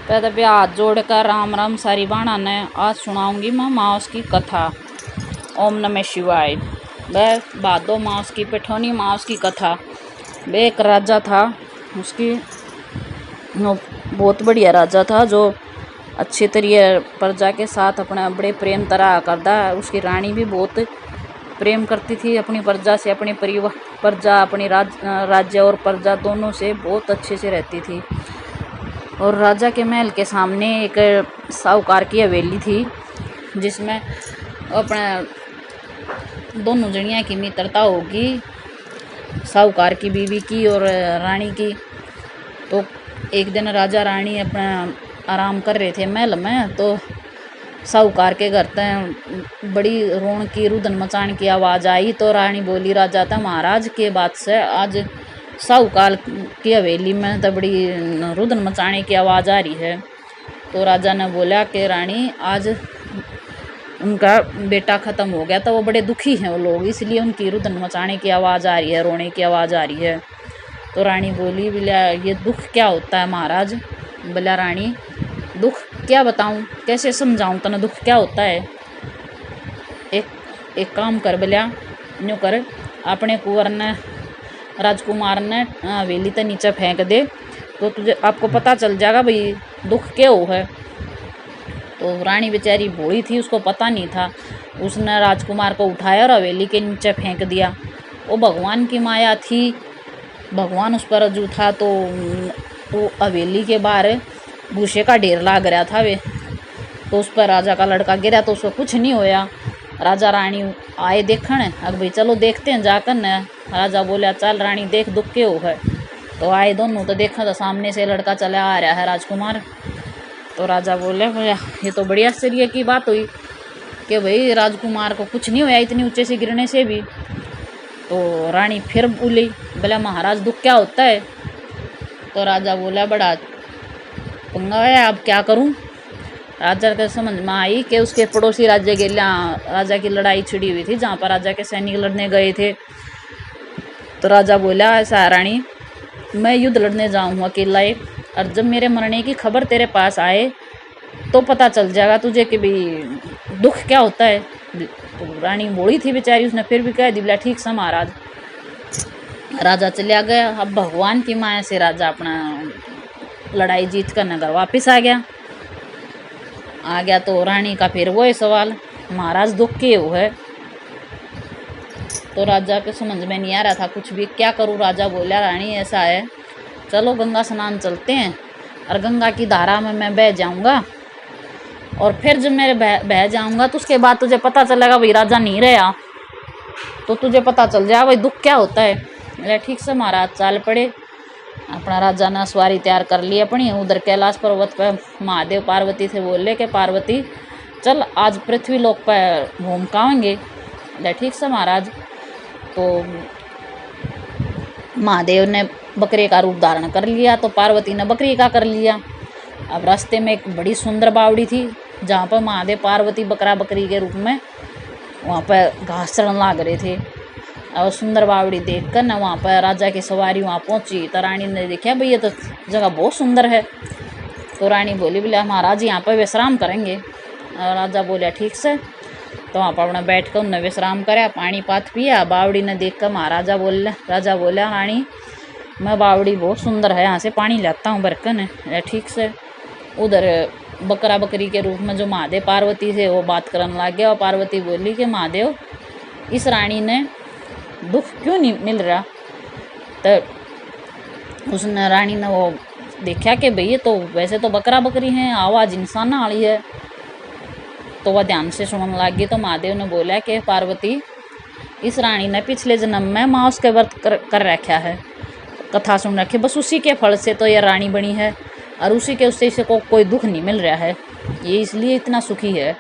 पहले भी हाथ जोड़कर राम राम सारी बाणा ने आज सुनाऊंगी मैं माउस की कथा। ओम नमः शिवाय। वह भादो माउस की पेठोनी माउस की कथा। वह एक राजा था, उसकी बहुत बढ़िया राजा था जो अच्छे तरीके प्रजा के साथ अपना बड़े प्रेम तरह करता। उसकी रानी भी बहुत प्रेम करती थी अपनी प्रजा से, अपने परिवार प्रजा अपनी राज्य और प्रजा दोनों से बहुत अच्छे से रहती थी। और राजा के महल के सामने एक साहूकार की हवेली थी जिसमें अपना दोनों जनिया की मित्रता होगी, साहूकार की बीवी की और रानी की। तो एक दिन राजा रानी अपना आराम कर रहे थे महल में, तो साहूकार के घर तक बड़ी रोन की रुदन मचान की आवाज़ आई। तो रानी बोली राजा था महाराज के बात से आज साहूकार की हवेली में तो बड़ी रुदन मचाने की आवाज़ आ रही है। तो राजा ने बोला कि रानी आज उनका बेटा ख़त्म हो गया, तो वो बड़े दुखी हैं वो लोग, इसलिए उनकी रुदन मचाने की आवाज़ आ रही है, रोने की आवाज़ आ रही है। तो रानी बोली बोला ये दुख क्या होता है महाराज? बोला रानी दुख क्या बताऊं, कैसे समझाऊं तने दुख क्या होता है? एक काम कर, बोला यूँ कर, अपने कुंवर ने राजकुमार ने हवेली ते नीचे फेंक दे तो तुझे आपको पता चल जाएगा भाई दुख क्या हो है। तो रानी बेचारी भोली थी, उसको पता नहीं था। उसने राजकुमार को उठाया और हवेली के नीचे फेंक दिया। वो भगवान की माया थी, भगवान उस पर रजू था। तो हवेली के बाहर भूसे का ढेर लाग रहा था वे, तो उस पर राजा का लड़का गिरा तो उसको कुछ नहीं होया। राजा रानी आए देखने, अब भाई चलो देखते हैं जाकर न। राजा बोला चल रानी देख दुख के हो है। तो आए दोनों, तो देखा तो सामने से लड़का चला आ रहा है राजकुमार। तो राजा बोले ये तो बड़ी आश्चर्य की बात हुई कि भाई राजकुमार को कुछ नहीं हुआ इतनी ऊंचे से गिरने से भी। तो रानी फिर बोली बोला महाराज दुख क्या होता है? तो राजा बोला बड़ा पंगा है, अब क्या करूं? राजा के समझ में आई कि उसके पड़ोसी राज्य के राजा की लड़ाई छिड़ी हुई थी जहाँ पर राजा के सैनिक लड़ने गए थे। तो राजा बोला ऐसा रानी मैं युद्ध लड़ने जाऊँ अकेला ही, और जब मेरे मरने की खबर तेरे पास आए तो पता चल जाएगा तुझे कि भाई दुख क्या होता है। तो रानी बोली थी बेचारी, उसने फिर भी कह दी बोला ठीक सा महाराज। राजा चला गया। अब भगवान की माया से राजा अपना लड़ाई जीत कर नगर वापस आ गया। तो रानी का फिर वही सवाल महाराज दुख के हो है? तो राजा के समझ में नहीं आ रहा था कुछ भी, क्या करूं? राजा बोला रानी ऐसा है चलो गंगा स्नान चलते हैं और गंगा की धारा में मैं बह जाऊंगा, और फिर जब मैं बह जाऊंगा तो उसके बाद तुझे पता चलेगा भाई राजा नहीं रहा, तो तुझे पता चल जाएगा भाई दुख क्या होता है। मेरा ठीक से महाराज चाल पड़े। अपना राजा ने सवारी तैयार कर ली अपनी। उधर कैलाश पर्वत पर महादेव पार्वती से बोले कि पार्वती चल आज पृथ्वी लोक पर घूम के आएंगे। ठीक से महाराज। तो महादेव ने बकरे का रूप धारण कर लिया, तो पार्वती ने बकरी का कर लिया। अब रास्ते में एक बड़ी सुंदर बावड़ी थी जहाँ पर महादेव पार्वती बकरा बकरी के रूप में वहाँ पर घास चढ़ने लग रहे थे। और सुंदर बावड़ी देख कर ना वहाँ पर राजा की सवारी वहाँ पहुँची। तो रानी ने देखा भाई ये तो जगह बहुत सुंदर है। तो रानी बोली बोले महाराज यहाँ पर विश्राम करेंगे। और राजा बोला ठीक से। तो वहाँ पर अपना बैठ कर उन्होंने विश्राम कराया, पानी पात पिया। बावड़ी ने देख कर राजा बोला रानी मैं बावड़ी बहुत सुंदर है, यहाँ से पानी लाता हूँ बरकन है। ठीक से। उधर बकरा बकरी के रूप में जो महादेव पार्वती से वो बात करने लग गया। और पार्वती बोली कि महादेव इस रानी ने दुख क्यों नहीं मिल रहा? तो उसने रानी ने वो देखा कि भई तो वैसे तो बकरा बकरी हैं, आवाज़ इंसान वाली है। तो वह ध्यान से सुनने लग गई। तो महादेव ने बोला कि पार्वती इस रानी ने पिछले जन्म में माउस के व्रत कर रखा है, कथा सुन रखी, बस उसी के फल से तो ये रानी बनी है, और उसी के उससे इसे कोई दुख नहीं मिल रहा है, ये इसलिए इतना सुखी है।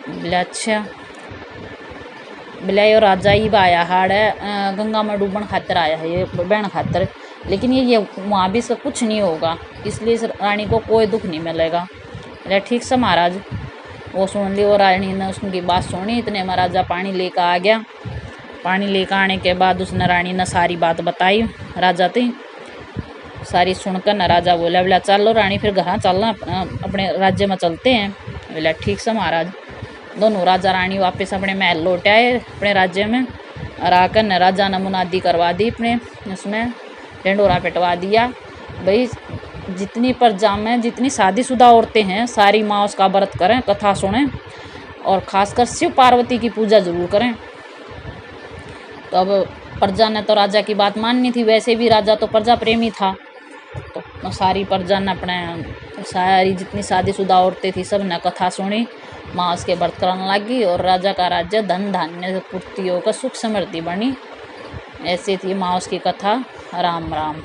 बोला अच्छा। बोला ये राजा ही आया हाड़ है गंगा में डूबन खातर आया है, ये बहन खातर, लेकिन ये वहाँ भी इसका कुछ नहीं होगा, इसलिए इस रानी को कोई दुख नहीं मिलेगा। बोला ठीक से महाराज। वो सुन ली और रानी ने उसकी बात सुनी। इतने में राजा पानी लेकर आ गया। पानी लेकर आने के बाद उसने रानी ने सारी बात बताई राजा थी। सारी सुनकर न राजा बोला, बोला चलो रानी फिर घर चलना, अपने राज्य में चलते हैं। बोला ठीक से महाराज। दोनों राजा रानी वापस अपने महल लौट आए अपने राज्य में, और आकर न राजा ने मुनादी करवा दी अपने उसमें, ढिंढोरा पिटवा दिया भाई जितनी प्रजा में जितनी शादीशुदा औरतें हैं सारी माँ उसका व्रत करें, कथा सुनें, और खासकर शिव पार्वती की पूजा जरूर करें। तो अब प्रजा ने तो राजा की बात माननी थी, वैसे भी राजा तो प्रजा प्रेमी था। तो सारी प्रजा ने अपने सारी जितनी शादीशुदा औरतें थी सब ने कथा सुनी, माँ उसके व्रत करने लगी, और राजा का राज्य धन धान्य पूर्ति होकर सुख समृद्धि बनी। ऐसी थी माँ उसकी कथा। राम राम।